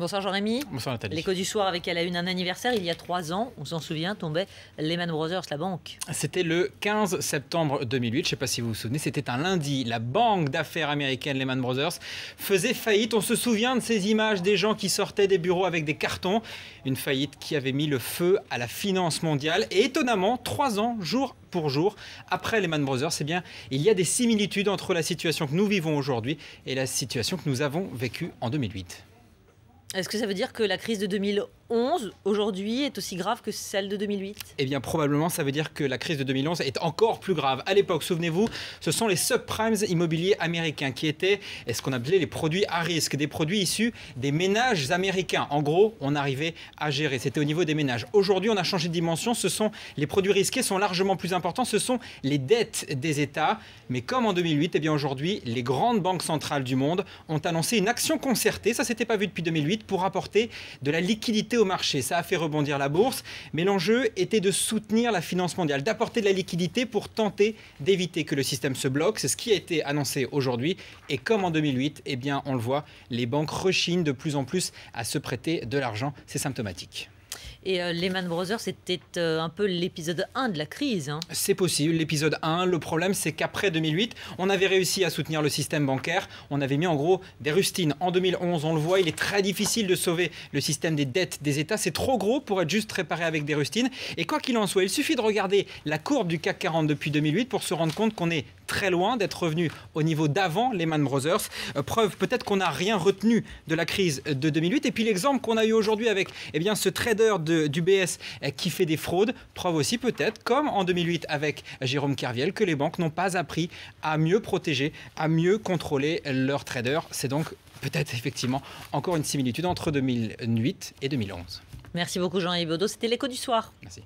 Bonsoir Jean-Rémy. Bonsoir Nathalie. L'écho du soir avec à la une un anniversaire. Il y a 3 ans, on s'en souvient, tombait Lehman Brothers, la banque. C'était le 15 septembre 2008, je ne sais pas si vous vous souvenez, c'était un lundi. La banque d'affaires américaine Lehman Brothers faisait faillite. On se souvient de ces images des gens qui sortaient des bureaux avec des cartons. Une faillite qui avait mis le feu à la finance mondiale. Et étonnamment, 3 ans, jour pour jour, après Lehman Brothers, eh bien, il y a des similitudes entre la situation que nous vivons aujourd'hui et la situation que nous avons vécue en 2008. Est-ce que ça veut dire que la crise de 2011, aujourd'hui, est aussi grave que celle de 2008 ? Eh bien, probablement, ça veut dire que la crise de 2011 est encore plus grave. À l'époque, souvenez-vous, ce sont les subprimes immobiliers américains qui étaient ce qu'on appelait les produits à risque, des produits issus des ménages américains. En gros, on arrivait à gérer. C'était au niveau des ménages. Aujourd'hui, on a changé de dimension. Les produits risqués sont largement plus importants. Ce sont les dettes des États. Mais comme en 2008, eh bien aujourd'hui, les grandes banques centrales du monde ont annoncé une action concertée. Ça, s'était pas vu depuis 2008. Pour apporter de la liquidité au marché. Ça a fait rebondir la bourse, mais l'enjeu était de soutenir la finance mondiale, d'apporter de la liquidité pour tenter d'éviter que le système se bloque. C'est ce qui a été annoncé aujourd'hui. Et comme en 2008, eh bien, on le voit, les banques rechignent de plus en plus à se prêter de l'argent. C'est symptomatique. Et Lehman Brothers, c'était un peu l'épisode 1 de la crise. C'est possible, l'épisode 1. Le problème, c'est qu'après 2008, on avait réussi à soutenir le système bancaire. On avait mis en gros des rustines. En 2011, on le voit, il est très difficile de sauver le système des dettes des États. C'est trop gros pour être juste réparé avec des rustines. Et quoi qu'il en soit, il suffit de regarder la courbe du CAC 40 depuis 2008 pour se rendre compte qu'on est très loin d'être revenu au niveau d'avant Lehman Brothers. Preuve peut-être qu'on n'a rien retenu de la crise de 2008. Et puis l'exemple qu'on a eu aujourd'hui avec ce trader d'UBS qui fait des fraudes, preuve aussi peut-être, comme en 2008 avec Jérôme Kerviel, que les banques n'ont pas appris à mieux protéger, à mieux contrôler leurs traders. C'est donc peut-être effectivement encore une similitude entre 2008 et 2011. Merci beaucoup Jean-Yves Baudot, c'était l'écho du soir. Merci.